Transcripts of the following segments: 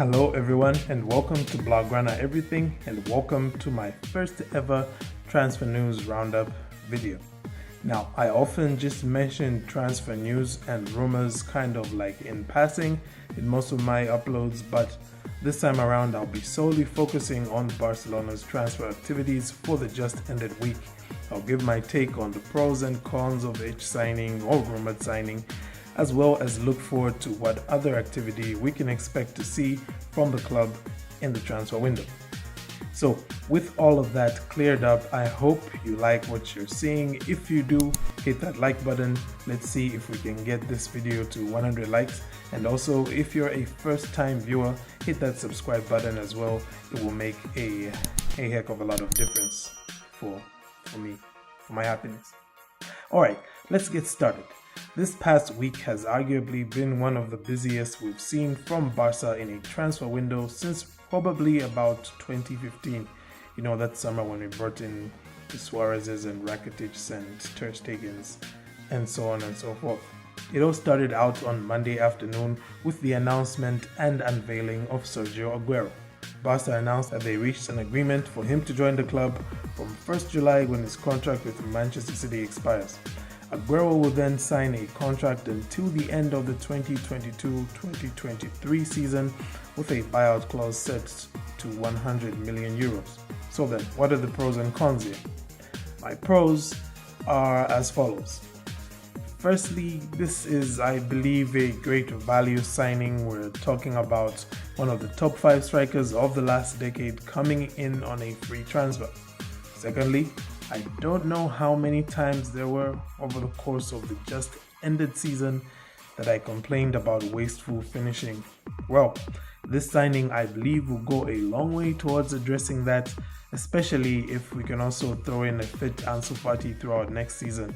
Hello everyone and welcome to Blaugrana Everything and welcome to my first ever transfer news roundup video. Now, I often just mention transfer news and rumors kind of like in passing in most of my uploads, but this time around I'll be solely focusing on Barcelona's transfer activities for the just ended week. I'll give my take on the pros and cons of each signing or rumored signing, as well as look forward to what other activity we can expect to see from the club in the transfer window. So with all of that cleared up, I hope you like what you're seeing. If you do, hit that like button. Let's see if we can get this video to 100 likes. And also, if you're a first-time viewer, hit that subscribe button as well. It will make a heck of a lot of difference for me, for my happiness. Alright, let's get started. This past week has arguably been one of the busiest we've seen from Barca in a transfer window since probably about 2015. You know, that summer when we brought in the Suarez's and Rakitic's and Ter Stegen's and so on and so forth. It all started out on Monday afternoon with the announcement and unveiling of Sergio Aguero. Barca announced that they reached an agreement for him to join the club from 1st July when his contract with Manchester City expires. Aguero will then sign a contract until the end of the 2022-2023 season with a buyout clause set to 100 million euros. So then, what are the pros and cons here? My pros are as follows. Firstly, this is, I believe, a great value signing. We're talking about one of the top 5 strikers of the last decade coming in on a free transfer. Secondly, I don't know how many times there were over the course of the just ended season that I complained about wasteful finishing. Well, this signing I believe will go a long way towards addressing that, especially if we can also throw in a fit Ansu Fati throughout next season.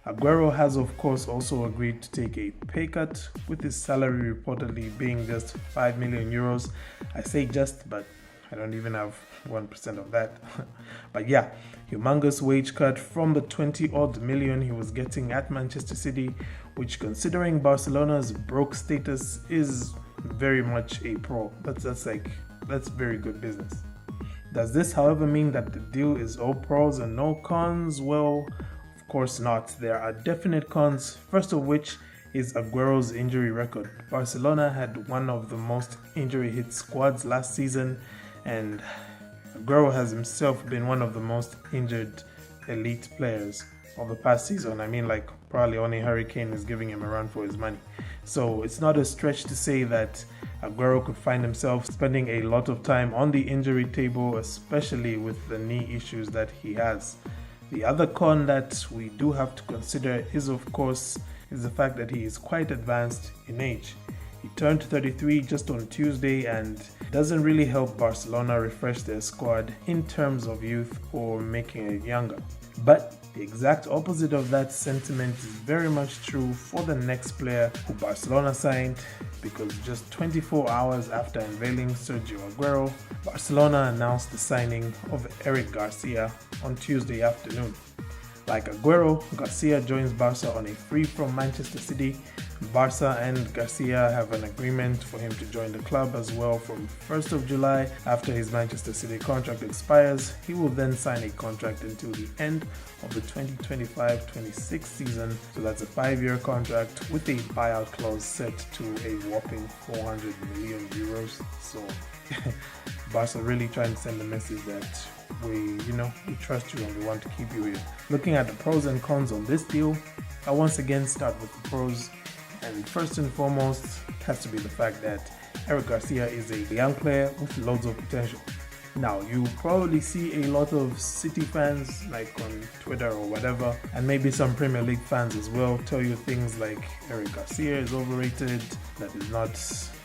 Aguero has of course also agreed to take a pay cut, with his salary reportedly being just 5 million euros. I say just, but I don't even have 1% of that. But yeah, humongous wage cut from the 20-odd million he was getting at Manchester City, which, considering Barcelona's broke status, is very much a pro. That's very good business. Does this, however, mean that the deal is all pros and no cons? Well, of course not. There are definite cons, first of which is Aguero's injury record. Barcelona had one of the most injury-hit squads last season, and Aguero has himself been one of the most injured elite players of the past season. I mean, like, probably only Harry Kane is giving him a run for his money. So it's not a stretch to say that Aguero could find himself spending a lot of time on the injury table, especially with the knee issues that he has. The other con that we do have to consider is the fact that he is quite advanced in age. He turned 33 just on Tuesday, and doesn't really help Barcelona refresh their squad in terms of youth or making it younger. But the exact opposite of that sentiment is very much true for the next player who Barcelona signed, because just 24 hours after unveiling Sergio Aguero, Barcelona announced the signing of Eric Garcia on Tuesday afternoon. Like Aguero, Garcia joins Barca on a free from Manchester City. Barca and Garcia have an agreement for him to join the club as well from 1st of July. After his Manchester City contract expires, he will then sign a contract until the end of the 2025-26 season. So that's a 5-year contract with a buyout clause set to a whopping 400 million euros. So Barca really trying to send a message that we trust you and we want to keep you here. Looking at the pros and cons on this deal, I once again start with the pros. And first and foremost has to be the fact that Eric Garcia is a young player with loads of potential. Now, you probably see a lot of City fans, like on Twitter or whatever, and maybe some Premier League fans as well, tell you things like Eric Garcia is overrated, that is not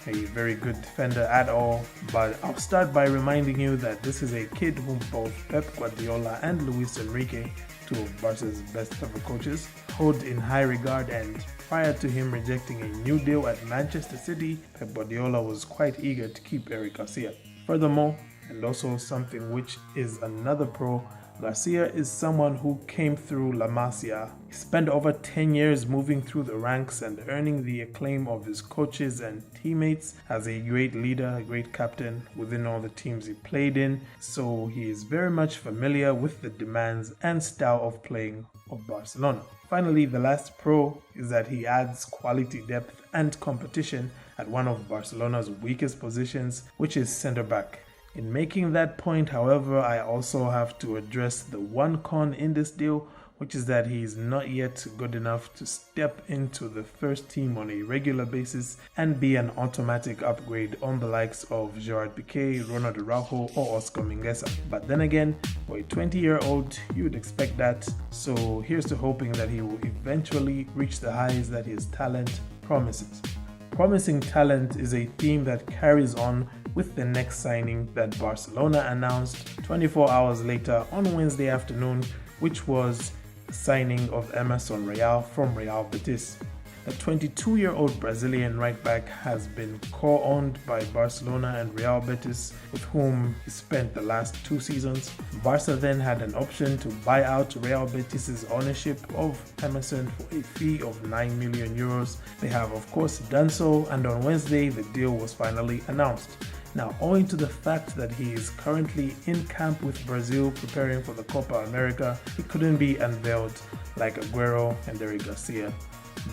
a very good defender at all. But I'll start by reminding you that this is a kid whom both Pep Guardiola and Luis Enrique, two of Barca's best ever coaches, hold in high regard, and prior to him rejecting a new deal at Manchester City, Pep Guardiola was quite eager to keep Eric Garcia. Furthermore, and also something which is another pro, Garcia is someone who came through La Masia. He spent over 10 years moving through the ranks and earning the acclaim of his coaches and teammates as a great leader, a great captain within all the teams he played in, so he is very much familiar with the demands and style of playing of Barcelona. Finally, the last pro is that he adds quality depth and competition at one of Barcelona's weakest positions, which is centre back. In making that point, however, I also have to address the one con in this deal, which is that he is not yet good enough to step into the first team on a regular basis and be an automatic upgrade on the likes of Gerard Piqué, Ronald Araujo or Oscar Mingueza. But then again, for a 20-year-old, you would expect that, so here's to hoping that he will eventually reach the highs that his talent promises. Promising talent is a theme that carries on with the next signing that Barcelona announced 24 hours later on Wednesday afternoon, which was the signing of Emerson from Real Betis. The 22-year-old Brazilian right-back has been co-owned by Barcelona and Real Betis, with whom he spent the last 2 seasons. Barca then had an option to buy out Real Betis' ownership of Emerson for a fee of €9 million. They have of course done so, and on Wednesday the deal was finally announced. Now, owing to the fact that he is currently in camp with Brazil preparing for the Copa America, he couldn't be unveiled like Aguero and Garcia.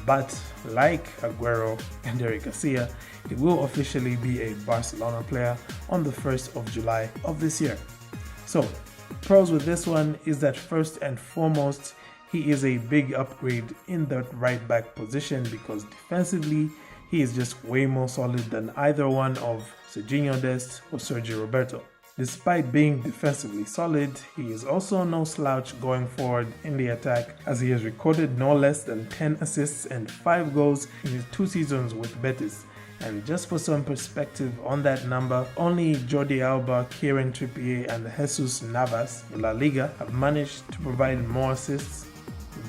But like Aguero and Garcia, he will officially be a Barcelona player on the 1st of July of this year. So, pros with this one is that first and foremost, he is a big upgrade in the right back position because defensively, he is just way more solid than either one of Serginho Dest or Sergio Roberto. Despite being defensively solid, he is also no slouch going forward in the attack, as he has recorded no less than 10 assists and 5 goals in his 2 seasons with Betis. And just for some perspective on that number, only Jordi Alba, Kieran Trippier and Jesus Navas in La Liga have managed to provide more assists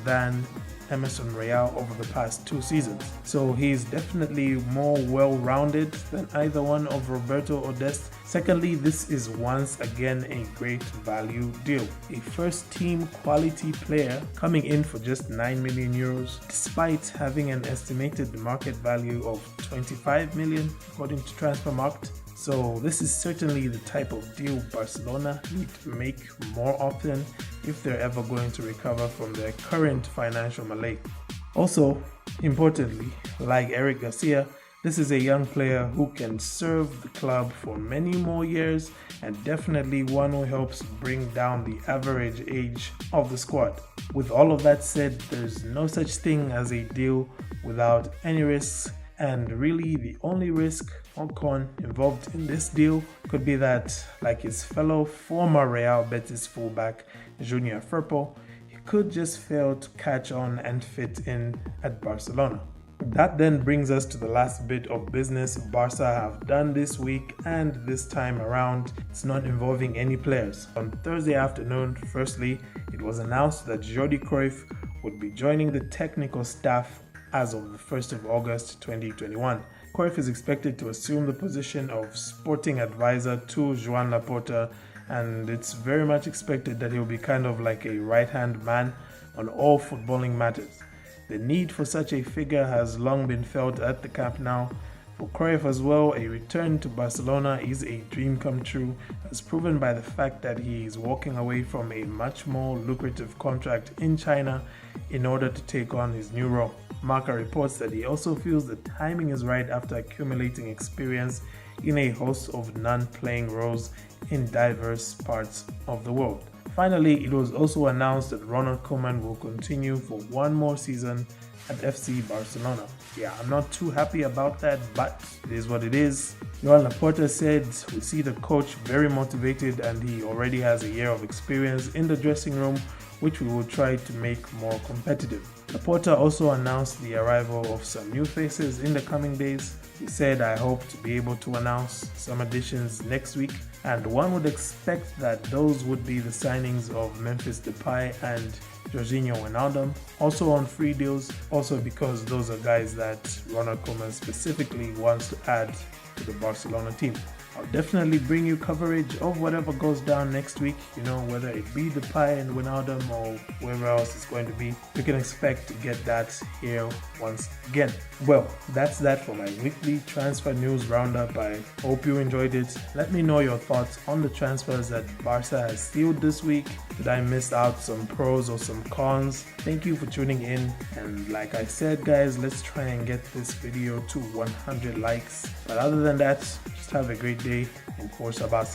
than Emerson Real over the past 2 seasons. So he's definitely more well-rounded than either one of Roberto or Dest. Secondly, this is once again a great value deal. A first-team quality player coming in for just €9 million, despite having an estimated market value of $25 million according to Transfermarkt. So this is certainly the type of deal Barcelona need to make more often if they're ever going to recover from their current financial malaise. Also, importantly, like Eric Garcia, this is a young player who can serve the club for many more years and definitely one who helps bring down the average age of the squad. With all of that said, there's no such thing as a deal without any risks, and really the only risk or con involved in this deal could be that, like his fellow former Real Betis fullback Junior Firpo, he could just fail to catch on and fit in at Barcelona. That then brings us to the last bit of business Barca have done this week, and this time around it's not involving any players. On Thursday afternoon, firstly, it was announced that Jordi Cruyff would be joining the technical staff as of the 1st of August 2021. Cruyff is expected to assume the position of sporting advisor to Joan Laporta, and it's very much expected that he'll be kind of like a right-hand man on all footballing matters. The need for such a figure has long been felt at the Camp Nou. For Cruyff as well, a return to Barcelona is a dream come true, as proven by the fact that he is walking away from a much more lucrative contract in China in order to take on his new role. Marca reports that he also feels the timing is right after accumulating experience in a host of non-playing roles in diverse parts of the world. Finally, it was also announced that Ronald Koeman will continue for one more season at FC Barcelona. Yeah, I'm not too happy about that, but it is what it is. Joan Laporta said, "We see the coach very motivated and he already has a year of experience in the dressing room, which we will try to make more competitive." Laporta also announced the arrival of some new faces in the coming days. He said, "I hope to be able to announce some additions next week," and one would expect that those would be the signings of Memphis Depay and Jorginho Wijnaldum, also on free deals, also because those are guys that Ronald Koeman specifically wants to add to the Barcelona team. I'll definitely bring you coverage of whatever goes down next week, whether it be Depay and Wijnaldum or whoever else it's going to be. You can expect to get that here once again. Well, that's that for my weekly transfer news roundup. I hope you enjoyed it. Let me know your thoughts on the transfers that Barca has sealed this week. Did I miss out some pros or some cons? Thank you for tuning in, and like I said guys, let's try and get this video to 100 likes. But other than that, just have a great day and Forza Barca.